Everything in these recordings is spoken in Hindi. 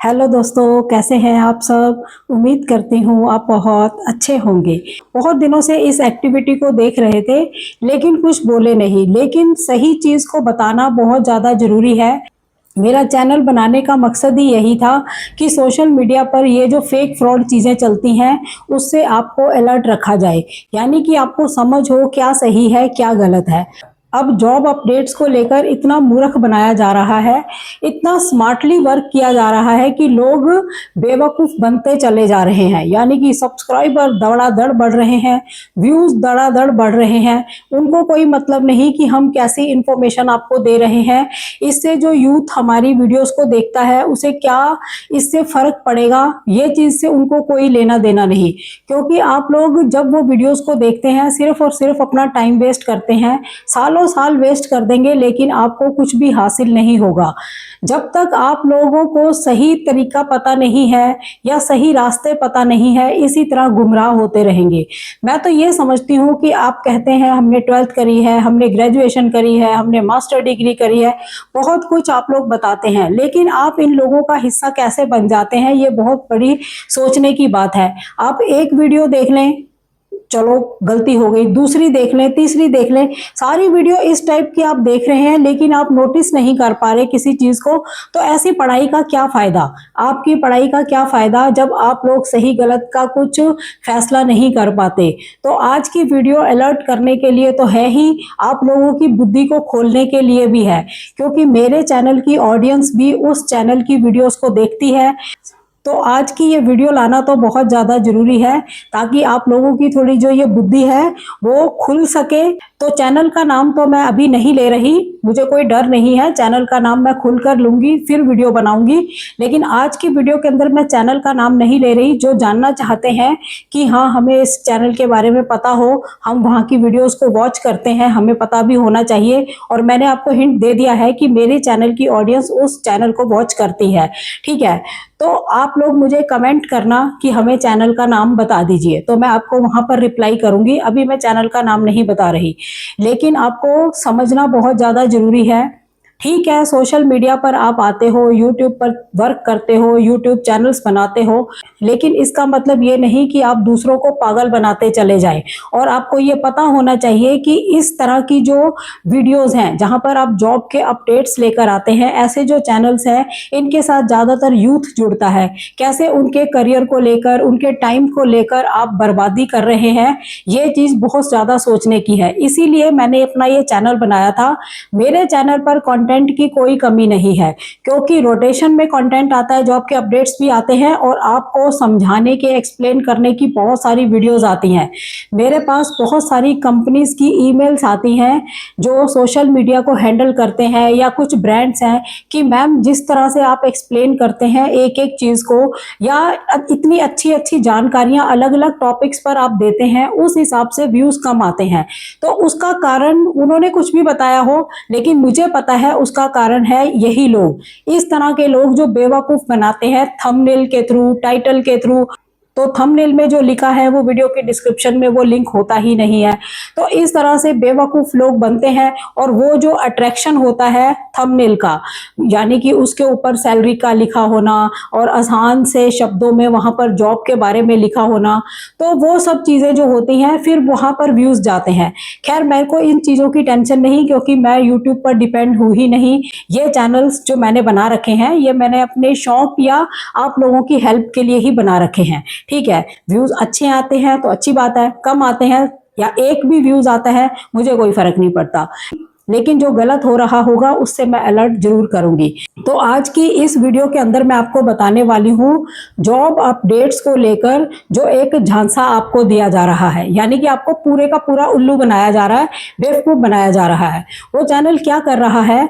हेलो दोस्तों, कैसे हैं आप सब। उम्मीद करती हूँ आप बहुत अच्छे होंगे। बहुत दिनों से इस एक्टिविटी को देख रहे थे लेकिन कुछ बोले नहीं, लेकिन सही चीज़ को बताना बहुत ज़्यादा ज़रूरी है। मेरा चैनल बनाने का मकसद ही यही था कि सोशल मीडिया पर ये जो फेक फ्रॉड चीज़ें चलती हैं उससे आपको अलर्ट रखा जाए, यानी कि आपको समझ हो क्या सही है क्या गलत है। अब जॉब अपडेट्स को लेकर इतना मूर्ख बनाया जा रहा है, इतना स्मार्टली वर्क किया जा रहा है कि लोग बेवकूफ़ बनते चले जा रहे हैं। यानी कि सब्सक्राइबर दड़ादड़ बढ़ रहे हैं, व्यूज़ दड़ादड़ बढ़ रहे हैं। उनको कोई मतलब नहीं कि हम कैसी इंफॉर्मेशन आपको दे रहे हैं, इससे जो यूथ हमारी वीडियोस को देखता है उसे क्या इससे फ़र्क पड़ेगा, ये चीज़ से उनको कोई लेना देना नहीं। क्योंकि आप लोग जब वो वीडियोस को देखते हैं सिर्फ और सिर्फ अपना टाइम वेस्ट करते हैं, सालों साल वेस्ट कर देंगे लेकिन आपको कुछ भी हासिल नहीं होगा। जब तक आप लोगों को सही तरीका पता नहीं है या सही रास्ते पता नहीं है, इसी तरह गुमराह होते रहेंगे। मैं तो ये समझती हूँ कि आप कहते हैं हमने 12th करी है, हमने ग्रेजुएशन करी है, हमने मास्टर डिग्री करी है, बहुत कुछ आप लोग बताते हैं, लेकिन आप इन लोगों का हिस्सा कैसे बन जाते हैं ये बहुत बड़ी सोचने की बात है। आप एक वीडियो देख लें, चलो गलती हो गई, दूसरी देख लें, तीसरी देख लें, सारी वीडियो इस टाइप की आप देख रहे हैं लेकिन आप नोटिस नहीं कर पा रहे किसी चीज़ को। तो ऐसी पढ़ाई का क्या फ़ायदा, आपकी पढ़ाई का क्या फ़ायदा जब आप लोग सही गलत का कुछ फैसला नहीं कर पाते। तो आज की वीडियो अलर्ट करने के लिए तो है ही, आप लोगों की बुद्धि को खोलने के लिए भी है, क्योंकि मेरे चैनल की ऑडियंस भी उस चैनल की वीडियोस को देखती है। तो आज की ये वीडियो लाना तो बहुत ज़्यादा ज़रूरी है ताकि आप लोगों की थोड़ी जो ये बुद्धि है वो खुल सके। तो चैनल का नाम तो मैं अभी नहीं ले रही, मुझे कोई डर नहीं है, चैनल का नाम मैं खुल कर लूँगी फिर वीडियो बनाऊँगी। लेकिन आज की वीडियो के अंदर मैं चैनल का नाम नहीं ले रही। जो जानना चाहते हैं कि हाँ हमें इस चैनल के बारे में पता हो, हम वहाँ की वीडियोज़ को वॉच करते हैं, हमें पता भी होना चाहिए। और मैंने आपको हिंट दे दिया है कि मेरे चैनल की ऑडियंस उस चैनल को वॉच करती है, ठीक है। तो आप लोग मुझे कमेंट करना कि हमें चैनल का नाम बता दीजिए, तो मैं आपको वहां पर रिप्लाई करूंगी। अभी मैं चैनल का नाम नहीं बता रही, लेकिन आपको समझना बहुत ज़्यादा ज़रूरी है। ठीक है, सोशल मीडिया पर आप आते हो, यूट्यूब पर वर्क करते हो, यूट्यूब चैनल्स बनाते हो, लेकिन इसका मतलब ये नहीं कि आप दूसरों को पागल बनाते चले जाएं। और आपको ये पता होना चाहिए कि इस तरह की जो वीडियोस हैं जहां पर आप जॉब के अपडेट्स लेकर आते हैं, ऐसे जो चैनल्स हैं इनके साथ ज़्यादातर यूथ जुड़ता है। कैसे उनके करियर को लेकर, उनके टाइम को लेकर आप बर्बादी कर रहे हैं, ये चीज़ बहुत ज़्यादा सोचने की है। इसीलिए मैंने अपना ये चैनल बनाया था। मेरे चैनल पर कंटेंट की कोई कमी नहीं है, क्योंकि रोटेशन में कंटेंट आता है, जॉब के अपडेट्स भी आते हैं और आपको समझाने के, एक्सप्लेन करने की बहुत सारी वीडियोस आती हैं। मेरे पास बहुत सारी कंपनीज की ईमेल्स आती हैं जो सोशल मीडिया को हैंडल करते हैं, या कुछ ब्रांड्स हैं कि मैम जिस तरह से आप एक्सप्लेन करते हैं एक एक चीज़ को, या इतनी अच्छी अच्छी जानकारियां अलग अलग टॉपिक्स पर आप देते हैं, उस हिसाब से व्यूज़ कम आते हैं। तो उसका कारण उन्होंने कुछ भी बताया हो, लेकिन मुझे पता है उसका कारण है यही लोग, इस तरह के लोग जो बेवकूफ़ बनाते हैं थंबनेल के थ्रू, टाइटल के थ्रू। तो थंबनेल में जो लिखा है वो वीडियो के डिस्क्रिप्शन में वो लिंक होता ही नहीं है। तो इस तरह से बेवकूफ़ लोग बनते हैं, और वो जो अट्रैक्शन होता है थंबनेल का, यानी कि उसके ऊपर सैलरी का लिखा होना और आसान से शब्दों में वहाँ पर जॉब के बारे में लिखा होना, तो वो सब चीज़ें जो होती हैं फिर वहाँ पर व्यूज़ जाते हैं। खैर मेरे को इन चीज़ों की टेंशन नहीं, क्योंकि मैं यूट्यूब पर डिपेंड हूँ ही नहीं। ये चैनल्स जो मैंने बना रखे हैं ये मैंने अपने शौक या आप लोगों की हेल्प के लिए ही बना रखे हैं, ठीक है। व्यूज़ अच्छे आते हैं तो अच्छी बात है, कम आते हैं या एक भी व्यूज़ आता है मुझे कोई फर्क नहीं पड़ता, लेकिन जो गलत हो रहा होगा उससे मैं अलर्ट जरूर करूंगी। तो आज की इस वीडियो के अंदर मैं आपको बताने वाली हूँ जॉब अपडेट्स को लेकर जो एक झांसा आपको दिया जा रहा है, यानी कि आपको पूरे का पूरा उल्लू बनाया जा रहा है, बेवकूफ बनाया जा रहा है। वो चैनल क्या कर रहा है,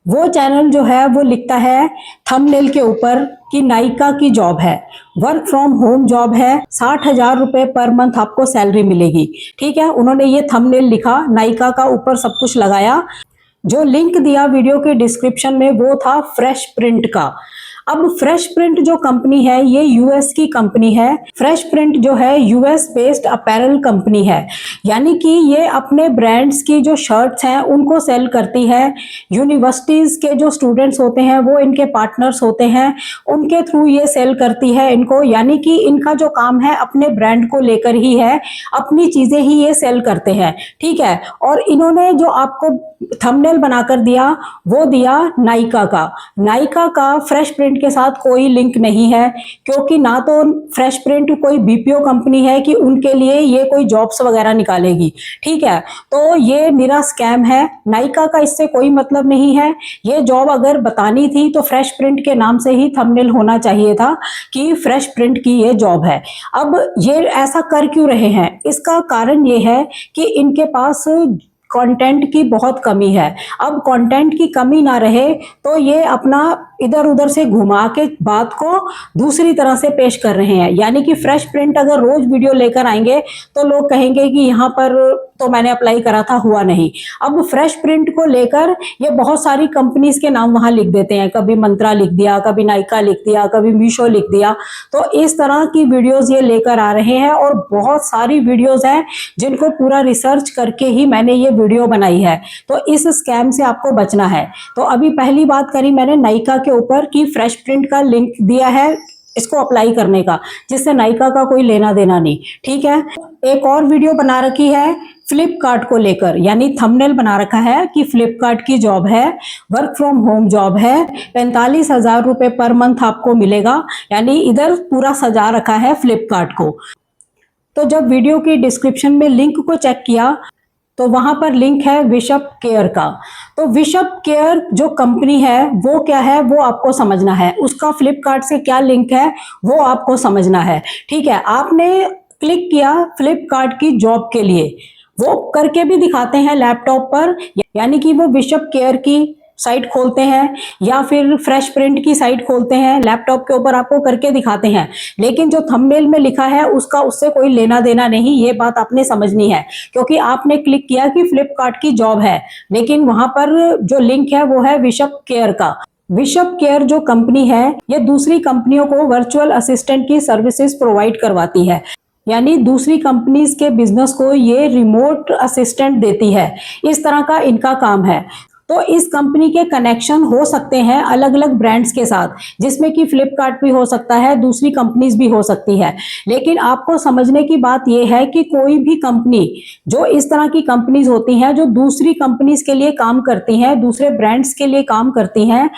वो चैनल जो है वो लिखता है थंबनेल के ऊपर कि नायिका की जॉब है, वर्क फ्रॉम होम जॉब है, 60,000 रुपये पर मंथ आपको सैलरी मिलेगी, ठीक है। उन्होंने ये थंबनेल लिखा, नायिका का ऊपर सब कुछ लगाया। जो लिंक दिया वीडियो के डिस्क्रिप्शन में वो था फ्रेश प्रिंट का। अब फ्रेश प्रिंट जो कंपनी है ये यूएस की कंपनी है। फ्रेश प्रिंट जो है यूएस बेस्ड अपैरल कंपनी है, यानी कि ये अपने ब्रांड्स की जो शर्ट्स हैं उनको सेल करती है। यूनिवर्सिटीज के जो स्टूडेंट्स होते हैं वो इनके पार्टनर्स होते हैं, उनके थ्रू ये सेल करती है इनको, यानी कि इनका जो काम है अपने ब्रांड को लेकर ही है, अपनी चीजें ही ये सेल करते हैं, ठीक है। और इन्होंने जो आपको थंबनेल बनाकर दिया वो दिया नायका का। नायका का फ्रेश प्रिंट के साथ कोई लिंक नहीं है, क्योंकि ना तो फ्रेश प्रिंट कोई बीपीओ कंपनी है कि उनके लिए ये कोई जॉब्स वगैरह निकालेगी, ठीक है। तो ये निरा स्कैम है, नायका का इससे कोई मतलब नहीं है। ये जॉब अगर बतानी थी तो फ्रेश प्रिंट के नाम से ही थंबनेल होना चाहिए था कि फ्रेश प्रिंट की ये जॉब है। अब ये ऐसा कर क्यों रहे हैं, इसका कारण ये है कि इनके पास कंटेंट की बहुत कमी है। अब कंटेंट की कमी ना रहे तो ये अपना इधर उधर से घुमा के बात को दूसरी तरह से पेश कर रहे हैं, यानी कि फ्रेश प्रिंट अगर रोज वीडियो लेकर आएंगे तो लोग कहेंगे कि यहाँ पर तो मैंने अप्लाई करा था, हुआ नहीं। अब फ्रेश प्रिंट को लेकर ये बहुत सारी कंपनीज के नाम वहां लिख देते हैं, कभी मंत्रा लिख दिया, कभी नायका लिख दिया, कभी मीशो लिख दिया। तो इस तरह की वीडियोस ये लेकर आ रहे हैं और बहुत सारी वीडियोस हैं जिनको पूरा रिसर्च करके ही मैंने ये वीडियो बनाई है। तो इस स्कैम से आपको बचना है। तो अभी पहली बात करी मैंने नायका के ऊपर कि फ्रेश प्रिंट का लिंक दिया है इसको अप्लाई करने का, जिससे नायका का कोई लेना देना नहीं, ठीक है। एक और वीडियो बना रखी है फ्लिपकार्ट को लेकर, यानी थंबनेल बना रखा है कि फ्लिपकार्ट की जॉब है, वर्क फ्रॉम होम जॉब है, 45,000 रुपए पर मंथ आपको मिलेगा, यानी इधर पूरा सजा रखा है फ्लिपकार्ट को। तो जब वीडियो की डिस्क्रिप्शन में लिंक को चेक किया तो वहां पर लिंक है विशप केयर का। तो विशप केयर जो कंपनी है वो क्या है वो आपको समझना है, उसका फ्लिपकार्ट से क्या लिंक है वो आपको समझना है, ठीक है। आपने क्लिक किया फ्लिपकार्ट की जॉब के लिए, वो करके भी दिखाते हैं लैपटॉप पर, यानी कि वो विशप केयर की साइट खोलते हैं या फिर फ्रेश प्रिंट की साइट खोलते हैं, लैपटॉप के ऊपर आपको करके दिखाते हैं, लेकिन जो थंबनेल में लिखा है उसका उससे कोई लेना देना नहीं। ये बात आपने समझनी है, क्योंकि आपने क्लिक किया कि फ्लिपकार्ट की जॉब है, लेकिन वहां पर जो लिंक है वो है विशप केयर का। विशप केयर जो कंपनी है ये दूसरी कंपनियों को वर्चुअल असिस्टेंट की सर्विसेज प्रोवाइड करवाती है, यानी दूसरी कंपनीज के बिजनेस को ये रिमोट असिस्टेंट देती है, इस तरह का इनका काम है। तो इस कंपनी के कनेक्शन हो सकते हैं अलग अलग ब्रांड्स के साथ, जिसमें कि फ्लिपकार्ट भी हो सकता है, दूसरी कंपनीज भी हो सकती है। लेकिन आपको समझने की बात यह है कि कोई भी कंपनी जो इस तरह की कंपनीज होती हैं जो दूसरी कंपनीज के लिए काम करती हैं, दूसरे ब्रांड्स के लिए काम करती हैं,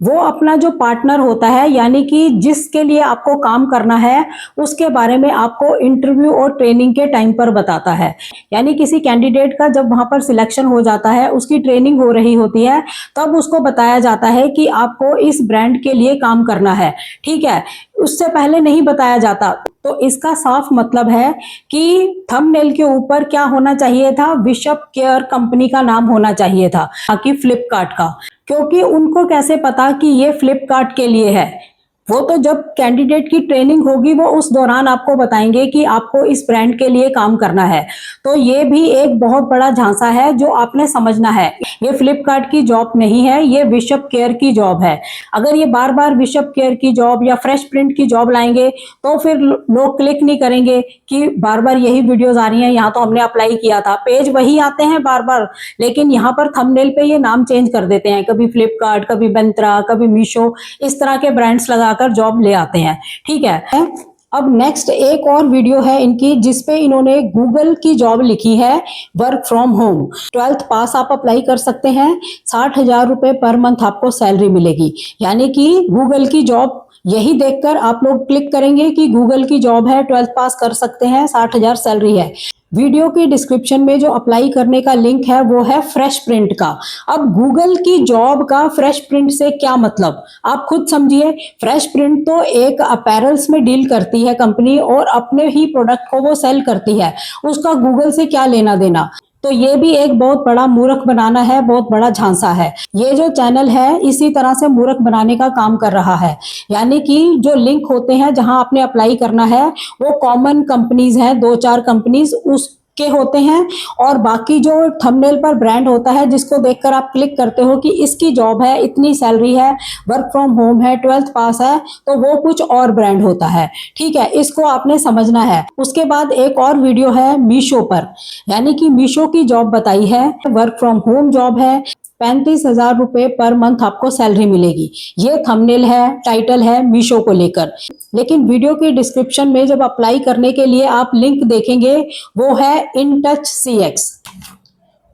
वो अपना जो पार्टनर होता है, यानी कि जिसके लिए आपको काम करना है उसके बारे में आपको इंटरव्यू और ट्रेनिंग के टाइम पर बताता है। यानी किसी कैंडिडेट का जब वहां पर सिलेक्शन हो जाता है, उसकी ट्रेनिंग हो रही होती है, तब उसको बताया जाता है कि आपको इस ब्रांड के लिए काम करना है, ठीक है। उससे पहले नहीं बताया जाता। तो इसका साफ मतलब है कि थंबनेल के ऊपर क्या होना चाहिए था, विशप केयर कंपनी का नाम होना चाहिए था, बाकी फ्लिपकार्ट का, क्योंकि उनको कैसे पता कि ये फ्लिपकार्ट के लिए है। वो तो जब कैंडिडेट की ट्रेनिंग होगी वो उस दौरान आपको बताएंगे कि आपको इस ब्रांड के लिए काम करना है। तो ये भी एक बहुत बड़ा झांसा है जो आपने समझना है। ये फ्लिपकार्ट की जॉब नहीं है, ये विशप केयर की जॉब है। अगर ये बार बार विशप केयर की जॉब या फ्रेश प्रिंट की जॉब लाएंगे तो फिर लोग क्लिक नहीं करेंगे कि बार बार यही वीडियोज आ रही हैं, यहाँ तो हमने अप्लाई किया था, पेज वही आते हैं बार बार, लेकिन यहाँ पर थंबनेल पे ये नाम चेंज कर देते हैं, कभी फ्लिपकार्ट, कभी मंत्रा, कभी मीशो, इस तरह के ब्रांड्स लगाकर जॉब ले आते हैं, ठीक है। अब नेक्स्ट एक और वीडियो है इनकी जिसपे इन्होंने गूगल की जॉब लिखी है, वर्क फ्रॉम होम, 12th पास आप अप्लाई कर सकते हैं, 60,000 रुपए पर मंथ आपको सैलरी मिलेगी। यानी कि गूगल की जॉब यही देखकर आप लोग क्लिक करेंगे कि गूगल की जॉब है, 12th पास कर सकते हैं, 60,000 सैलरी है। वीडियो की डिस्क्रिप्शन में जो अप्लाई करने का लिंक है वो है फ्रेश प्रिंट का। अब गूगल की जॉब का फ्रेश प्रिंट से क्या मतलब, आप खुद समझिए। फ्रेश प्रिंट तो एक अपैरल्स में डील करती है कंपनी और अपने ही प्रोडक्ट को वो सेल करती है, उसका गूगल से क्या लेना देना। तो ये भी एक बहुत बड़ा मूर्ख बनाना है, बहुत बड़ा झांसा है। ये जो चैनल है इसी तरह से मूर्ख बनाने का काम कर रहा है, यानी कि जो लिंक होते हैं जहां आपने अप्लाई करना है वो कॉमन कंपनीज हैं, 2-4 कंपनीज, उस के होते हैं और बाकी जो थंबनेल पर ब्रांड होता है जिसको देखकर आप क्लिक करते हो कि इसकी जॉब है, इतनी सैलरी है, वर्क फ्रॉम होम है, 12th पास है, तो वो कुछ और ब्रांड होता है। ठीक है, इसको आपने समझना है। उसके बाद एक और वीडियो है मीशो पर, यानी कि मीशो की जॉब बताई है, वर्क फ्रॉम होम जॉब है, 35,000 रुपए पर मंथ आपको सैलरी मिलेगी। ये थंबनेल है, टाइटल है मीशो को लेकर। लेकिन वीडियो के डिस्क्रिप्शन में जब अप्लाई करने के लिए आप लिंक देखेंगे वो है इन टच CX।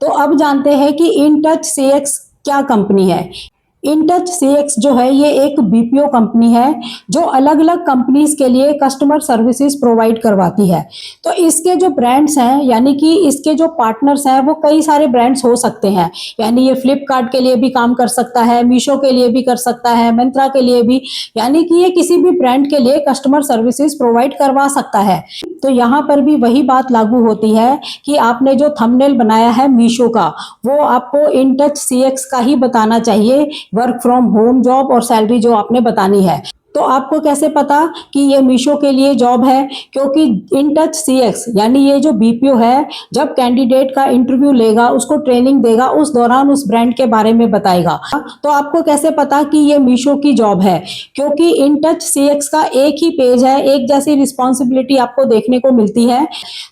तो अब जानते हैं कि इन टच CX क्या कंपनी है। इन टच CX जो है ये एक BPO कंपनी है जो अलग अलग कंपनीज के लिए कस्टमर सर्विसेज प्रोवाइड करवाती है। तो इसके जो ब्रांड्स हैं, यानी कि इसके जो पार्टनर्स हैं वो कई सारे ब्रांड्स हो सकते हैं। यानी ये फ्लिपकार्ट के लिए भी काम कर सकता है, मीशो के लिए भी कर सकता है, मिंत्रा के लिए भी, यानी कि ये किसी भी ब्रांड के लिए कस्टमर सर्विसेज प्रोवाइड करवा सकता है। तो यहाँ पर भी वही बात लागू होती है कि आपने जो थंबनेल बनाया है मीशो का, वो आपको इन टच CX का ही बताना चाहिए, वर्क फ्रॉम होम जॉब और सैलरी जो आपने बतानी है। तो आपको कैसे पता कि ये मीशो के लिए जॉब है? क्योंकि इन टच CX यानी ये जो BPO है, जब कैंडिडेट का इंटरव्यू लेगा, उसको ट्रेनिंग देगा, उस दौरान उस ब्रांड के बारे में बताएगा। तो आपको कैसे पता कि ये मीशो की जॉब है? क्योंकि इन टच CX का एक ही पेज है, एक जैसी रिस्पॉन्सिबिलिटी आपको देखने को मिलती है।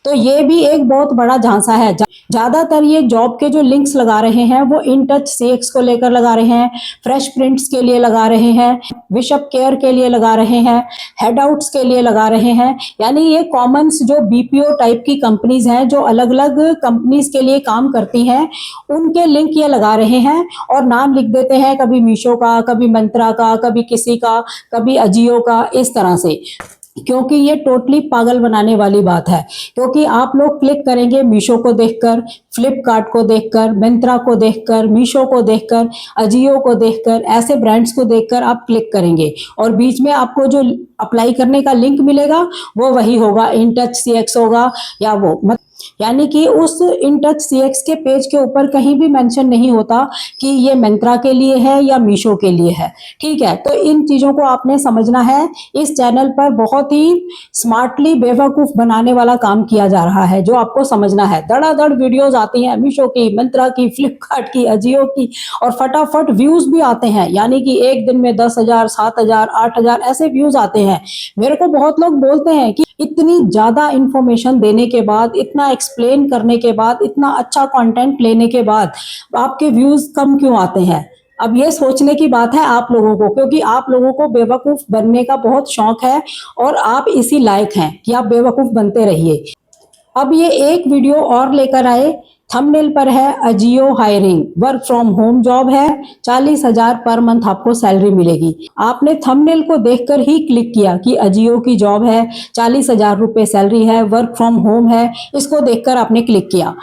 तो ये भी एक बहुत बड़ा झांसा है। ज्यादातर ये जॉब के जो लिंक्स लगा रहे हैं वो इन टच CX को लेकर लगा रहे हैं, फ्रेश प्रिंट्स के लिए लगा रहे हैं, बिशप केयर के लिए लगा रहे हैं, हेड आउट्स के लिए लगा रहे हैं। यानी ये कॉमन्स जो BPO टाइप की कंपनीज हैं जो अलग अलग कंपनीज के लिए काम करती हैं, उनके लिंक ये लगा रहे हैं और नाम लिख देते हैं, कभी मीशो का, कभी मंत्रा का, कभी किसी का, कभी अजियो का, इस तरह से। क्योंकि ये टोटली पागल बनाने वाली बात है। क्योंकि आप लोग क्लिक करेंगे मीशो को देखकर, फ्लिपकार्ट को देखकर, मिंत्रा को देखकर, मीशो को देखकर, अजियो को देखकर, ऐसे ब्रांड्स को देखकर आप क्लिक करेंगे और बीच में आपको जो अप्लाई करने का लिंक मिलेगा वो वही होगा, इन टच CX होगा या वो यानी कि उस इन टच CX के पेज के ऊपर कहीं भी मेंशन नहीं होता कि ये मिंत्रा के लिए है या मीशो के लिए है। ठीक है, तो इन चीजों को आपने समझना है। इस चैनल पर बहुत ही स्मार्टली बेवकूफ बनाने वाला काम किया जा रहा है, जो आपको समझना है। धड़ाधड़ वीडियोस आती हैं मीशो की, मिंत्रा की, फ्लिपकार्ट की, अजियो की, और फटाफट व्यूज भी आते हैं। यानी कि एक दिन में 10,000, 7,000, 8,000 ऐसे व्यूज आते हैं। मेरे को बहुत लोग बोलते हैं कि इतनी ज्यादा इंफॉर्मेशन देने के बाद, इतना एक्सप्लेन करने के बाद, इतना अच्छा कंटेंट लेने के बाद आपके व्यूज कम क्यों आते हैं? अब ये सोचने की बात है आप लोगों को, क्योंकि आप लोगों को बेवकूफ बनने का बहुत शौक है और आप इसी लायक हैं कि आप बेवकूफ बनते रहिए। अब ये एक वीडियो और लेकर आए, थंबनेल पर है Ajio hiring, work from home job है, 40,000 पर मंथ आपको सैलरी मिलेगी। आपने थंबनेल को देखकर ही क्लिक किया कि अजियो की जॉब है, 40,000 रुपए सैलरी है, वर्क फ्रॉम होम है, इसको देखकर आपने क्लिक किया।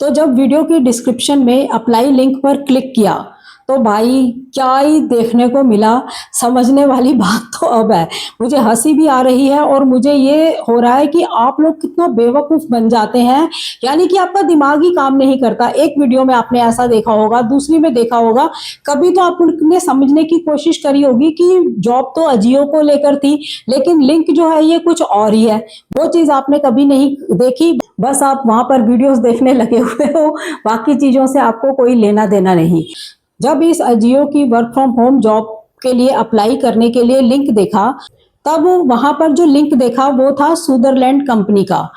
तो जब वीडियो की डिस्क्रिप्शन में अप्लाई लिंक पर क्लिक किया तो भाई क्या ही देखने को मिला। समझने वाली बात तो अब है, मुझे हंसी भी आ रही है और मुझे ये हो रहा है कि आप लोग कितना बेवकूफ बन जाते हैं। यानी कि आपका दिमाग ही काम नहीं करता। एक वीडियो में आपने ऐसा देखा होगा, दूसरी में देखा होगा, कभी तो आपने समझने की कोशिश करी होगी कि जॉब तो अजियो को लेकर थी, लेकिन लिंक जो है ये कुछ और ही है। वो चीज आपने कभी नहीं देखी, बस आप वहां पर वीडियोस देखने लगे हुए हो, बाकी चीजों से आपको कोई लेना देना नहीं। जब इस अजियो की वर्क फ्रॉम होम जॉब के लिए अप्लाई करने के लिए लिंक देखा, तब वहां पर जो लिंक देखा वो था सुदरलैंड कंपनी का।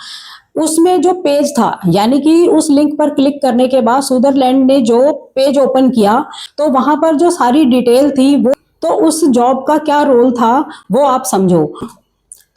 उसमें जो पेज था, यानी कि उस लिंक पर क्लिक करने के बाद सुदरलैंड ने जो पेज ओपन किया तो वहां पर जो सारी डिटेल थी वो, तो उस जॉब का क्या रोल था वो आप समझो।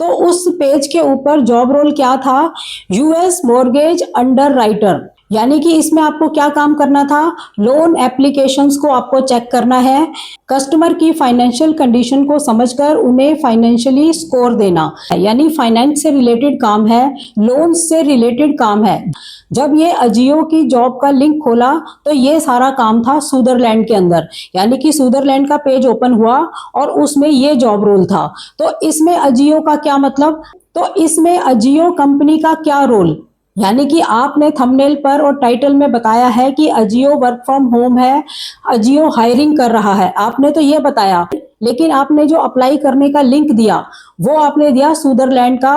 तो उस पेज के ऊपर जॉब रोल क्या था? US mortgage under writer. यानी कि इसमें आपको क्या काम करना था? लोन एप्लीकेशंस को आपको चेक करना है, कस्टमर की फाइनेंशियल कंडीशन को समझकर उन्हें फाइनेंशियली स्कोर देना, यानी फाइनेंस से रिलेटेड काम है, लोन से रिलेटेड काम है। जब ये अजियो की जॉब का लिंक खोला तो ये सारा काम था सुदरलैंड के अंदर, यानी कि सुदरलैंड का पेज ओपन हुआ और उसमें ये जॉब रोल था। तो इसमें अजियो का क्या मतलब? तो इसमें अजियो कंपनी का क्या रोल? यानी कि आपने थंबनेल पर और टाइटल में बताया है कि अजियो वर्क फ्रॉम होम है, अजियो हायरिंग कर रहा है, आपने तो ये बताया, लेकिन आपने जो अप्लाई करने का लिंक दिया वो आपने दिया स्विट्जरलैंड का,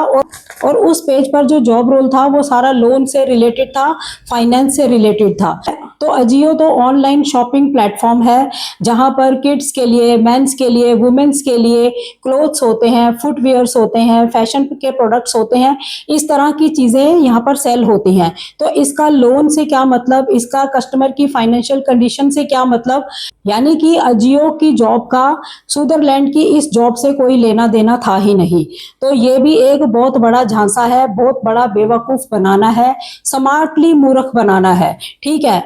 और उस पेज पर जो जॉब रोल था वो सारा लोन से रिलेटेड था, फाइनेंस से रिलेटेड था। तो अजियो तो ऑनलाइन शॉपिंग प्लेटफॉर्म है जहां पर किड्स के लिए, मेंस के लिए, वुमेन्स के लिए क्लोथ्स होते हैं, फुटवेयर्स होते हैं, फैशन के प्रोडक्ट्स होते हैं, इस तरह की चीज़ें यहाँ पर सेल होती हैं। तो इसका लोन से क्या मतलब, इसका कस्टमर की फाइनेंशियल कंडीशन से क्या मतलब, यानी कि अजियो की जॉब का स्विट्जरलैंड की इस जॉब से कोई लेना देना था ही नहीं। तो ये भी एक बहुत बड़ा झांसा है, बहुत बड़ा बेवकूफ़ बनाना है, स्मार्टली मूर्ख बनाना है। ठीक है,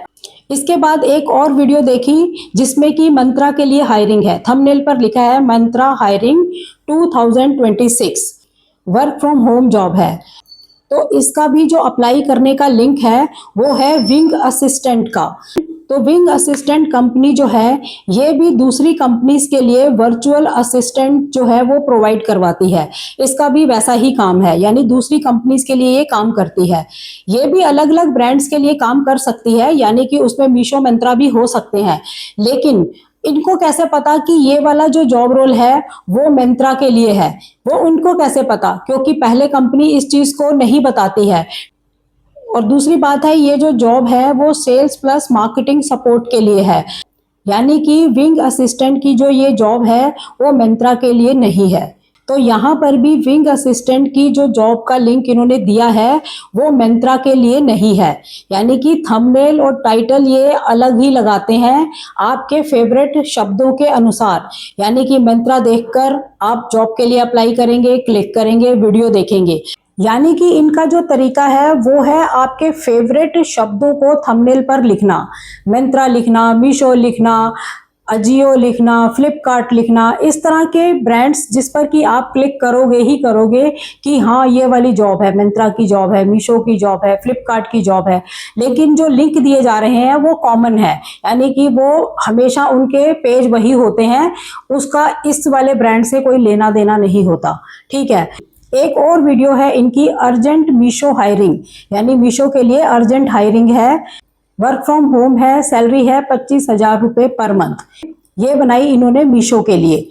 इसके बाद एक और वीडियो देखी जिसमें कि मंत्रा के लिए हायरिंग है। थंबनेल पर लिखा है Mantra hiring 2026, work from home job है। तो इसका भी जो अप्लाई करने का लिंक है वो है विंग असिस्टेंट का। तो विंग असिस्टेंट कंपनी जो है ये भी दूसरी कंपनीज के लिए वर्चुअल असिस्टेंट जो है वो प्रोवाइड करवाती है। इसका भी वैसा ही काम है, यानी दूसरी कंपनीज के लिए ये काम करती है। ये भी अलग अलग ब्रांड्स के लिए काम कर सकती है, यानी कि उसमें मीशो, मिंत्रा भी हो सकते हैं। लेकिन इनको कैसे पता कि ये वाला जो जॉब रोल है वो मिंत्रा के लिए है, वो उनको कैसे पता, क्योंकि पहले कंपनी इस चीज को नहीं बताती है। और दूसरी बात है, ये जो जॉब है वो सेल्स प्लस मार्केटिंग सपोर्ट के लिए है, यानी कि विंग असिस्टेंट की जो ये जॉब है वो मिंत्रा के लिए नहीं है। तो यहाँ पर भी विंग असिस्टेंट की जो जॉब का लिंक इन्होंने दिया है वो मिंत्रा के लिए नहीं है, यानी कि थंबनेल और टाइटल ये अलग ही लगाते हैं आपके फेवरेट शब्दों के अनुसार। यानी कि मिंत्रा देखकर आप जॉब के लिए अप्लाई करेंगे, क्लिक करेंगे, वीडियो देखेंगे। यानी कि इनका जो तरीका है वो है आपके फेवरेट शब्दों को थंबनेल पर लिखना, मिंत्रा लिखना, मीशो लिखना, अजियो लिखना, फ्लिपकार्ट लिखना, इस तरह के ब्रांड्स जिस पर कि आप क्लिक करोगे ही करोगे कि हाँ ये वाली जॉब है, मिंत्रा की जॉब है, मीशो की जॉब है, फ्लिपकार्ट की जॉब है। लेकिन जो लिंक दिए जा रहे हैं वो कॉमन है, यानी कि वो हमेशा उनके पेज वही होते हैं, उसका इस वाले ब्रांड से कोई लेना देना नहीं होता। ठीक है, एक और वीडियो है इनकी अर्जेंट मीशो हायरिंग, यानी मीशो के लिए अर्जेंट हायरिंग है, वर्क फ्रॉम होम है, सैलरी है 25,000 रुपये पर मंथ। ये बनाई इन्होंने मीशो के लिए।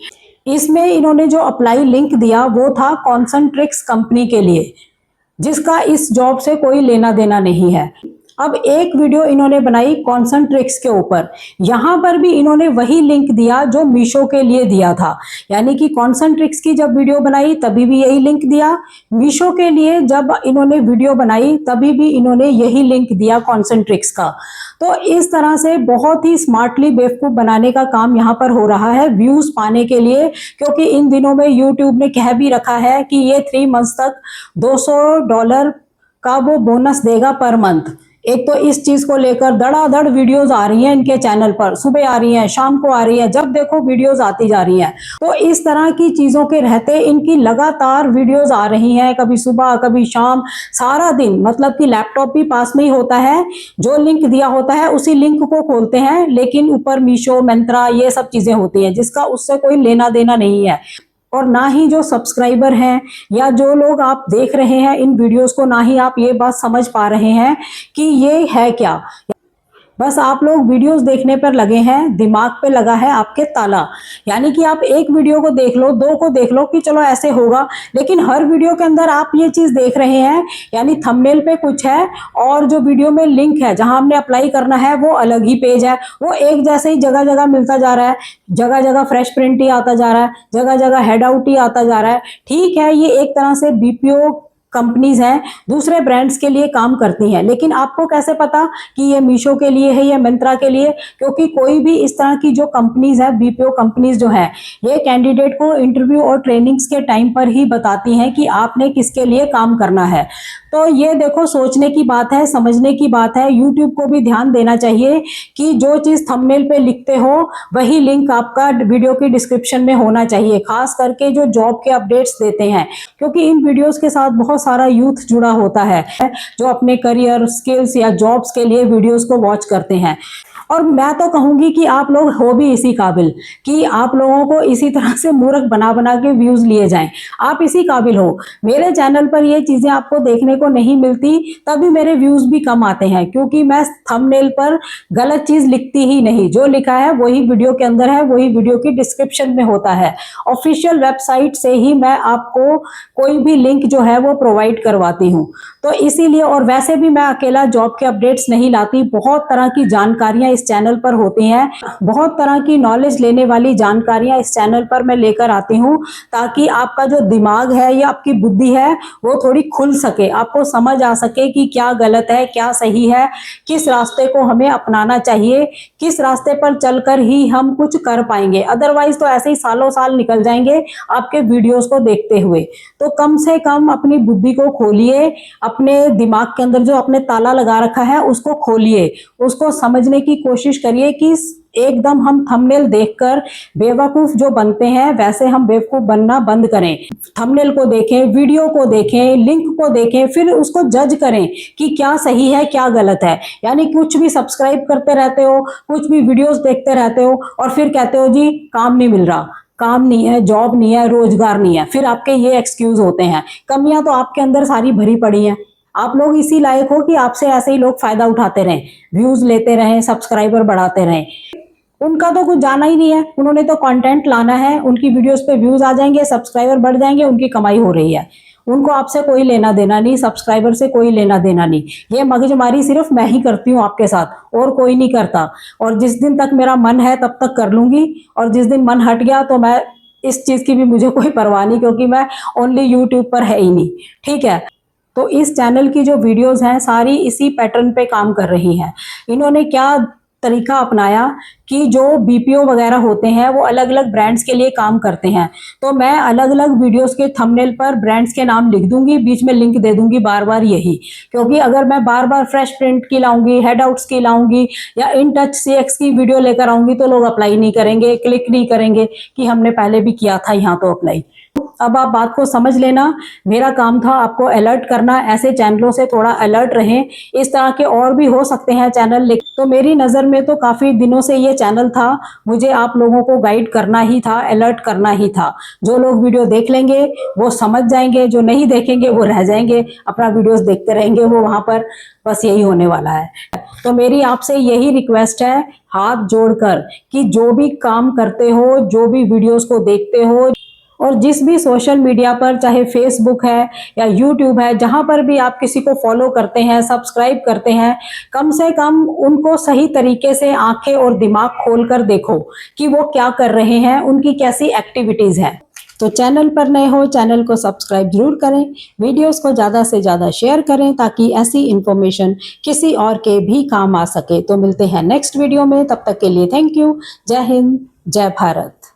इसमें इन्होंने जो अप्लाई लिंक दिया वो था कॉन्सेंट्रिक्स कंपनी के लिए, जिसका इस जॉब से कोई लेना देना नहीं है। अब एक वीडियो इन्होंने बनाई कॉन्सेंट्रिक्स के ऊपर, यहाँ पर भी इन्होंने वही लिंक दिया जो मीशो के लिए दिया था, यानी कि कॉन्सेंट्रिक्स की जब वीडियो बनाई तभी भी यही लिंक दिया, मीशो के लिए जब इन्होंने वीडियो बनाई तभी भी इन्होंने यही लिंक दिया कॉन्सेंट्रिक्स का। तो इस तरह से बहुत ही स्मार्टली बेवकूफ़ बनाने का काम यहाँ पर हो रहा है व्यूज़ पाने के लिए, क्योंकि इन दिनों में यूट्यूब ने कह भी रखा है कि ये 3 मंथ्स तक $200 का वो बोनस देगा पर मंथ। एक तो इस चीज को लेकर धड़ाधड़ वीडियोस आ रही हैं इनके चैनल पर, सुबह आ रही हैं, शाम को आ रही है, जब देखो वीडियोस आती जा रही हैं। तो इस तरह की चीजों के रहते इनकी लगातार वीडियोस आ रही हैं, कभी सुबह कभी शाम, सारा दिन, मतलब कि लैपटॉप भी पास में ही होता है, जो लिंक दिया होता है उसी लिंक को खोलते हैं, लेकिन ऊपर मीशो, मिंत्रा ये सब चीजें होती हैं जिसका उससे कोई लेना देना नहीं है। और ना ही जो सब्सक्राइबर हैं या जो लोग आप देख रहे हैं इन वीडियोस को, ना ही आप ये बात समझ पा रहे हैं कि ये है क्या। बस आप लोग वीडियोस देखने पर लगे हैं, दिमाग पे लगा है आपके ताला। यानी कि आप एक वीडियो को देख लो, दो को देख लो कि चलो ऐसे होगा, लेकिन हर वीडियो के अंदर आप ये चीज़ देख रहे हैं, यानी थंबनेल पे कुछ है और जो वीडियो में लिंक है जहां हमने अप्लाई करना है वो अलग ही पेज है। वो एक जैसे ही जगह जगह मिलता जा रहा है, जगह जगह फ्रेश प्रिंट ही आता जा रहा है, जगह जगह हेड आउट ही आता जा रहा है। ठीक है, ये एक तरह से बीपीओ कंपनीज हैं, दूसरे ब्रांड्स के लिए काम करती हैं, लेकिन आपको कैसे पता कि ये मीशो के लिए है या मिंत्रा के लिए? क्योंकि कोई भी इस तरह की जो कंपनीज है, बीपीओ कंपनीज जो है, ये कैंडिडेट को इंटरव्यू और ट्रेनिंग्स के टाइम पर ही बताती हैं कि आपने किसके लिए काम करना है। तो ये देखो, सोचने की बात है, समझने की बात है। यूट्यूब को भी ध्यान देना चाहिए कि जो चीज़ थंबनेल पे लिखते हो वही लिंक आपका वीडियो की डिस्क्रिप्शन में होना चाहिए, खास करके जो जॉब के अपडेट्स देते हैं, क्योंकि इन वीडियोस के साथ बहुत सारा यूथ जुड़ा होता है जो अपने करियर, स्किल्स या जॉब्स के लिए वीडियोस को वॉच करते हैं। और मैं तो कहूंगी कि आप लोग हो भी इसी काबिल कि आप लोगों को इसी तरह से मूर्ख बना बना के व्यूज लिए जाएं। आप इसी काबिल हो। मेरे चैनल पर ये चीजें आपको देखने को नहीं मिलती, तभी मेरे व्यूज भी कम आते हैं, क्योंकि मैं थंबनेल पर गलत चीज लिखती ही नहीं। जो लिखा है वही वीडियो के अंदर है, वही वीडियो की डिस्क्रिप्शन में होता है। ऑफिशियल वेबसाइट से ही मैं आपको कोई भी लिंक जो है वो प्रोवाइड करवाती हूँ। तो इसीलिए, और वैसे भी मैं अकेला जॉब के अपडेट्स नहीं लाती, बहुत तरह की जानकारियां इस चैनल पर होती हैं, बहुत तरह की नॉलेज लेने वाली जानकारियां इस चैनल पर मैं लेकर आती हूं, ताकि आपका जो दिमाग है या आपकी बुद्धि है वो थोड़ी खुल सके, आपको समझ आ सके कि क्या गलत है क्या सही है, किस रास्ते को हमें अपनाना चाहिए, किस रास्ते पर चलकर ही हम कुछ कर पाएंगे। अदरवाइज तो ऐसे ही सालों साल निकल जाएंगे आपके वीडियोस को देखते हुए। तो कम से कम अपनी बुद्धि को खोलिए, अपने दिमाग के अंदर जो आपने ताला लगा रखा है उसको खोलिए, उसको समझने की कोशिश करिए कि एकदम हम थंबनेल देखकर बेवकूफ जो बनते हैं वैसे हम बेवकूफ बनना बंद करें। थंबनेल को देखें, वीडियो को देखें, लिंक को देखें, फिर उसको जज करें कि क्या सही है क्या गलत है। यानी कुछ भी सब्सक्राइब करते रहते हो, कुछ भी वीडियोस देखते रहते हो और फिर कहते हो जी काम नहीं मिल रहा, काम नहीं है, जॉब नहीं है, रोजगार नहीं है। फिर आपके ये एक्सक्यूज होते हैं। कमियां तो आपके अंदर सारी भरी पड़ी हैं। आप लोग इसी लायक हो कि आपसे ऐसे ही लोग फायदा उठाते रहें, व्यूज लेते रहें, सब्सक्राइबर बढ़ाते रहें। उनका तो कुछ जाना ही नहीं है, उन्होंने तो कंटेंट लाना है, उनकी वीडियोस पे व्यूज आ जाएंगे, सब्सक्राइबर बढ़ जाएंगे, उनकी कमाई हो रही है। उनको आपसे कोई लेना देना नहीं, सब्सक्राइबर से कोई लेना देना नहीं। ये मगजमारी सिर्फ मैं ही करती हूँ आपके साथ, और कोई नहीं करता। और जिस दिन तक मेरा मन है तब तक कर लूंगी, और जिस दिन मन हट गया तो मैं इस चीज की भी मुझे कोई परवाह नहीं, क्योंकि मैं ओनली यूट्यूब पर है ही नहीं। ठीक है। तो इस चैनल की जो वीडियोस हैं सारी इसी पैटर्न पे काम कर रही हैं। इन्होंने क्या तरीका अपनाया कि जो बीपीओ वगैरह होते हैं वो अलग अलग ब्रांड्स के लिए काम करते हैं, तो मैं अलग अलग वीडियोस के थंबनेल पर ब्रांड्स के नाम लिख दूंगी, बीच में लिंक दे दूंगी बार बार यही। क्योंकि अगर मैं बार बार फ्रेश प्रिंट की लाऊंगी, हेड आउट्स की लाऊंगी या इन टच सीएक्स की वीडियो लेकर आऊंगी तो लोग अप्लाई नहीं करेंगे, क्लिक नहीं करेंगे कि हमने पहले भी किया था यहाँ तो अप्लाई। अब आप बात को समझ लेना, मेरा काम था आपको अलर्ट करना, ऐसे चैनलों से थोड़ा अलर्ट रहें। इस तरह के और भी हो सकते हैं चैनल, तो मेरी नज़र में तो काफ़ी दिनों से ये चैनल था, मुझे आप लोगों को गाइड करना ही था, अलर्ट करना ही था। जो लोग वीडियो देख लेंगे वो समझ जाएंगे, जो नहीं देखेंगे वो रह जाएंगे, अपना वीडियोस देखते रहेंगे वो वहाँ पर। बस यही होने वाला है। तो मेरी आपसे यही रिक्वेस्ट है हाथ जोड़कर कि जो भी काम करते हो, जो भी वीडियोस को देखते हो, और जिस भी सोशल मीडिया पर, चाहे फेसबुक है या यूट्यूब है, जहां पर भी आप किसी को फॉलो करते हैं, सब्सक्राइब करते हैं, कम से कम उनको सही तरीके से आंखें और दिमाग खोलकर देखो कि वो क्या कर रहे हैं, उनकी कैसी एक्टिविटीज है। तो चैनल पर नए हो, चैनल को सब्सक्राइब जरूर करें, वीडियोस को ज़्यादा से ज़्यादा शेयर करें ताकि ऐसी इंफॉर्मेशन किसी और के भी काम आ सके। तो मिलते हैं नेक्स्ट वीडियो में, तब तक के लिए थैंक यू। जय हिंद, जय भारत।